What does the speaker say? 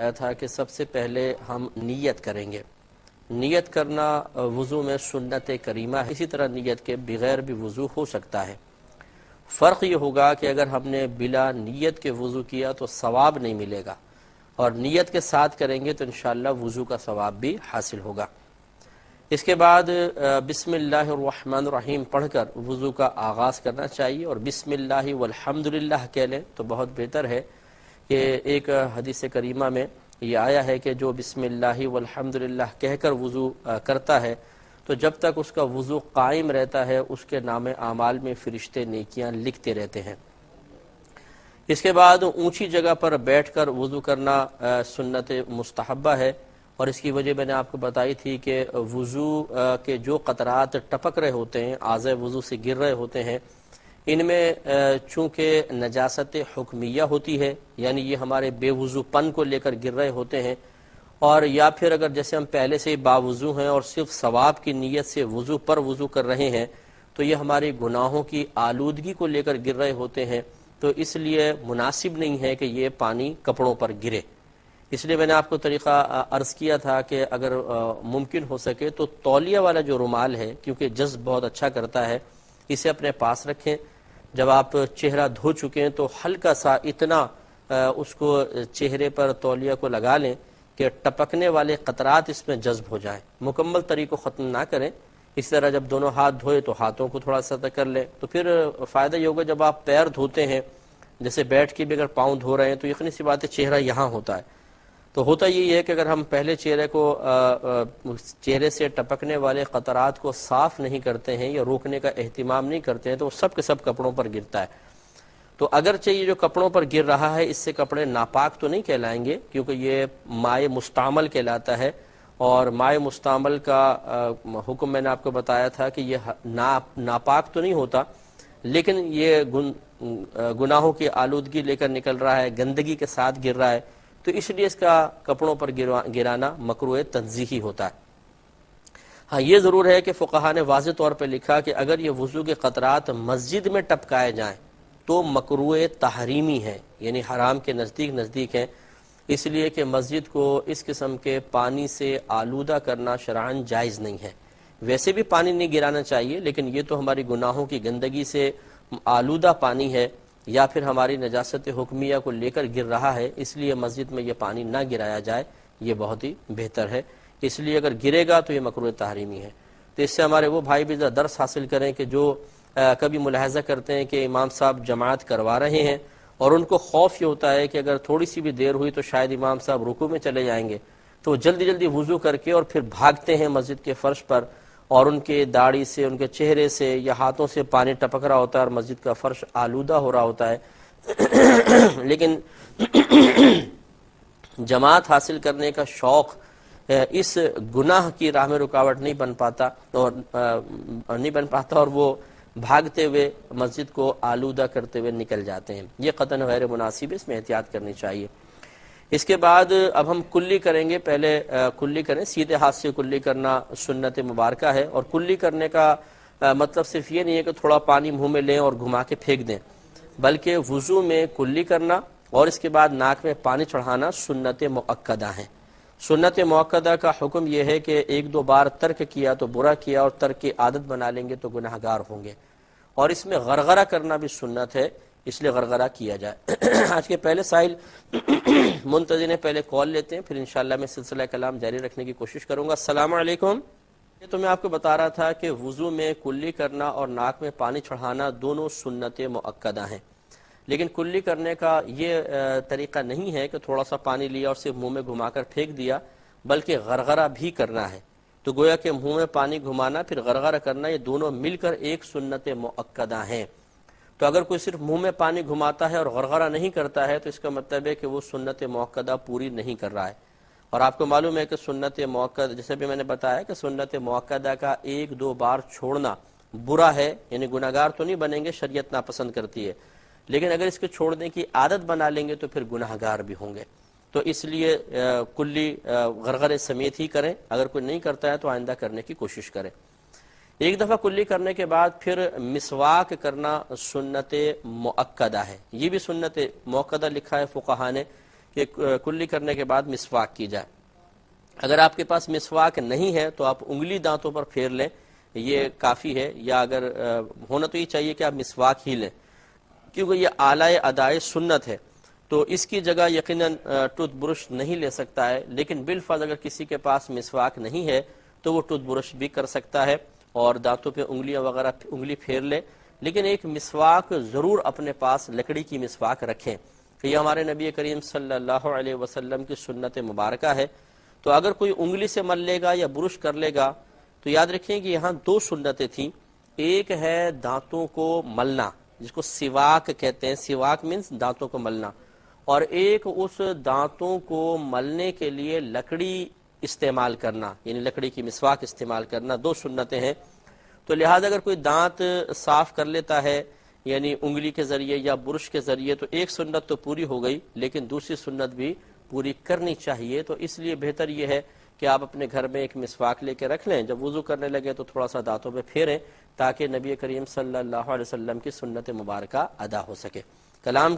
آیا تھا کہ سب سے پہلے ہم نیت کریں گے۔ نیت کرنا وضو میں سنت کریمہ ہے، اسی طرح نیت کے بغیر بھی وضو ہو سکتا ہے۔ فرق یہ ہوگا کہ اگر ہم نے بلا نیت کے وضو کیا تو ثواب نہیں ملے گا، اور نیت کے ساتھ کریں گے تو انشاءاللہ وضو کا ثواب بھی حاصل ہوگا۔ اس کے بعد بسم اللہ الرحمن الرحیم پڑھ کر وضو کا آغاز کرنا چاہیے، اور بسم اللہ والحمدللہ کہہ لیں تو بہت بہتر ہے۔ کہ ایک حدیث کریمہ میں یہ آیا ہے کہ جو بسم اللہ والحمدللہ کہہ کر وضو کرتا ہے تو جب تک اس کا وضو قائم رہتا ہے اس کے نام اعمال میں فرشتے نیکیاں لکھتے رہتے ہیں۔ اس کے بعد اونچی جگہ پر بیٹھ کر وضو کرنا سنت مستحبہ ہے، اور اس کی وجہ میں نے آپ کو بتائی تھی کہ وضو کے جو قطرات ٹپک رہے ہوتے ہیں، اعضاء وضو سے گر رہے ہوتے ہیں، ان میں چونکہ نجاست حکمیہ ہوتی ہے، یعنی یہ ہمارے بے وضو پن کو لے کر گر رہے ہوتے ہیں، اور یا پھر اگر جیسے ہم پہلے سے باوضو ہیں اور صرف ثواب کی نیت سے وضو پر وضو کر رہے ہیں تو یہ ہمارے گناہوں کی آلودگی کو لے کر گر رہے ہوتے ہیں، تو اس لیے مناسب نہیں ہے کہ یہ پانی کپڑوں پر گرے۔ اس لیے میں نے آپ کو طریقہ عرض کیا تھا کہ اگر ممکن ہو سکے تو تولیہ والا جو رومال ہے، کیونکہ جذب بہت اچھا کرتا ہے، اسے اپنے پاس رکھیں۔ جب آپ چہرہ دھو چکیں تو ہلکا سا اتنا اس کو چہرے پر تولیہ کو لگا لیں کہ ٹپکنے والے قطرات اس میں جذب ہو جائیں۔ مکمل طریقہ ختم نہ کریں، اس طرح جب دونوں ہاتھ دھوئے تو ہاتھوں کو تھوڑا سا کر لیں، تو پھر فائدہ یہ ہوگا جب آپ پیر دھوتے ہیں، جیسے بیٹھ کے بھی اگر پاؤں دھو رہے ہیں تو یقینی سی بات ہے چہرہ یہاں ہوتا ہے، تو ہوتا یہی ہے کہ اگر ہم پہلے چہرے سے ٹپکنے والے قطرات کو صاف نہیں کرتے ہیں یا روکنے کا اہتمام نہیں کرتے ہیں تو وہ سب کے سب کپڑوں پر گرتا ہے۔ تو اگرچہ یہ جو کپڑوں پر گر رہا ہے اس سے کپڑے ناپاک تو نہیں کہلائیں گے، کیونکہ یہ مائع مستعمل کہلاتا ہے، اور مائع مستعمل کا حکم میں نے آپ کو بتایا تھا کہ یہ ناپاک تو نہیں ہوتا، لیکن یہ گناہوں کی آلودگی لے کر نکل رہا ہے، گندگی کے ساتھ گر رہا ہے، تو اس لیے اس کا کپڑوں پر گرانا مکروہ تنزیہی ہوتا ہے۔ ہاں یہ ضرور ہے کہ فقہاء نے واضح طور پہ لکھا کہ اگر یہ وضو کے قطرات مسجد میں ٹپکائے جائیں تو مکروہ تحریمی ہے، یعنی حرام کے نزدیک ہیں، اس لیے کہ مسجد کو اس قسم کے پانی سے آلودہ کرنا شرعاً جائز نہیں ہے۔ ویسے بھی پانی نہیں گرانا چاہیے، لیکن یہ تو ہماری گناہوں کی گندگی سے آلودہ پانی ہے یا پھر ہماری نجاست حکمیہ کو لے کر گر رہا ہے، اس لیے مسجد میں یہ پانی نہ گرایا جائے، یہ بہت ہی بہتر ہے۔ اس لیے اگر گرے گا تو یہ مکروہ تحریمی ہے۔ تو اس سے ہمارے وہ بھائی بھی درس حاصل کریں کہ جو کبھی ملاحظہ کرتے ہیں کہ امام صاحب جماعت کروا رہے ہیں اور ان کو خوف یہ ہوتا ہے کہ اگر تھوڑی سی بھی دیر ہوئی تو شاید امام صاحب رکوع میں چلے جائیں گے، تو جلدی وضو کر کے اور پھر بھاگتے ہیں مسجد کے فرش پر، اور ان کے داڑھی سے، ان کے چہرے سے یا ہاتھوں سے پانی ٹپک رہا ہوتا ہے اور مسجد کا فرش آلودہ ہو رہا ہوتا ہے۔ لیکن جماعت حاصل کرنے کا شوق اس گناہ کی راہ میں رکاوٹ نہیں بن پاتا اور وہ بھاگتے ہوئے مسجد کو آلودہ کرتے ہوئے نکل جاتے ہیں، یہ قطعاً غیر مناسب ہے، اس میں احتیاط کرنی چاہیے۔ اس کے بعد اب ہم کلی کریں گے، پہلے کلی کریں، سیدھے ہاتھ سے کلی کرنا سنت مبارکہ ہے، اور کلی کرنے کا مطلب صرف یہ نہیں ہے کہ تھوڑا پانی منہ میں لیں اور گھما کے پھینک دیں، بلکہ وضو میں کلی کرنا اور اس کے بعد ناک میں پانی چڑھانا سنت مؤکدہ ہیں۔ سنت مؤکدہ کا حکم یہ ہے کہ ایک دو بار ترک کیا تو برا کیا، اور ترک کی عادت بنا لیں گے تو گناہ گار ہوں گے، اور اس میں غرغرہ کرنا بھی سنت ہے، اس لیے غرغرہ کیا جائے۔ آج کے پہلے سائل منتظر نے پہلے کال لیتے ہیں، پھر انشاءاللہ میں سلسلہ کلام جاری رکھنے کی کوشش کروں گا۔ السلام علیکم۔ تو میں آپ کو بتا رہا تھا کہ وضو میں کلی کرنا اور ناک میں پانی چڑھانا دونوں سنت مؤکدہ ہیں، لیکن کلی کرنے کا یہ طریقہ نہیں ہے کہ تھوڑا سا پانی لیا اور صرف منہ میں گھما کر پھینک دیا، بلکہ غرغرہ بھی کرنا ہے۔ تو گویا کہ منہ میں پانی گھمانا پھر غرغرہ کرنا، یہ دونوں مل کر ایک سنت مؤکدہ ہیں۔ تو اگر کوئی صرف منہ میں پانی گھماتا ہے اور غرغرہ نہیں کرتا ہے تو اس کا مطلب ہے کہ وہ سنت مؤکدہ پوری نہیں کر رہا ہے، اور آپ کو معلوم ہے کہ سنت مؤکدہ، جیسے بھی میں نے بتایا کہ سنت مؤکدہ کا ایک دو بار چھوڑنا برا ہے، یعنی گناہگار تو نہیں بنیں گے، شریعت ناپسند کرتی ہے، لیکن اگر اس کے چھوڑنے کی عادت بنا لیں گے تو پھر گناہگار بھی ہوں گے۔ تو اس لیے کلی غرغرے سمیت ہی کریں، اگر کوئی نہیں کرتا ہے تو آئندہ کرنے کی کوشش کریں۔ ایک دفعہ کلی کرنے کے بعد پھر مسواک کرنا سنت مؤکدہ ہے، یہ بھی سنت مؤکدہ لکھا ہے فقہاء نے کہ کلی کرنے کے بعد مسواک کی جائے۔ اگر آپ کے پاس مسواک نہیں ہے تو آپ انگلی دانتوں پر پھیر لیں، یہ کافی ہے، یا اگر ہونا تو یہ چاہیے کہ آپ مسواک ہی لیں، کیونکہ یہ اعلی ادائے سنت ہے، تو اس کی جگہ یقیناً ٹوتھ برش نہیں لے سکتا ہے، لیکن بالفرض اگر کسی کے پاس مسواک نہیں ہے تو وہ ٹوتھ برش بھی کر سکتا ہے اور دانتوں پہ انگلیاں وغیرہ انگلی پھیر لے، لیکن ایک مسواک ضرور اپنے پاس لکڑی کی مسواک رکھیں، کہ یہ ہمارے نبی کریم صلی اللہ علیہ وسلم کی سنت مبارکہ ہے۔ تو اگر کوئی انگلی سے مل لے گا یا برش کر لے گا تو یاد رکھیں کہ یہاں دو سنتیں تھیں، ایک ہے دانتوں کو ملنا جس کو سواک کہتے ہیں، سواک مینس دانتوں کو ملنا، اور ایک اس دانتوں کو ملنے کے لیے لکڑی استعمال کرنا، یعنی لکڑی کی مسواک استعمال کرنا، دو سنتیں ہیں۔ تو لہذا اگر کوئی دانت صاف کر لیتا ہے یعنی انگلی کے ذریعے یا برش کے ذریعے تو ایک سنت تو پوری ہو گئی، لیکن دوسری سنت بھی پوری کرنی چاہیے۔ تو اس لیے بہتر یہ ہے کہ آپ اپنے گھر میں ایک مسواک لے کے رکھ لیں، جب وضو کرنے لگے تو تھوڑا سا دانتوں پہ پھیریں تاکہ نبی کریم صلی اللہ علیہ وسلم کی سنت مبارکہ ادا ہو سکے۔ کلام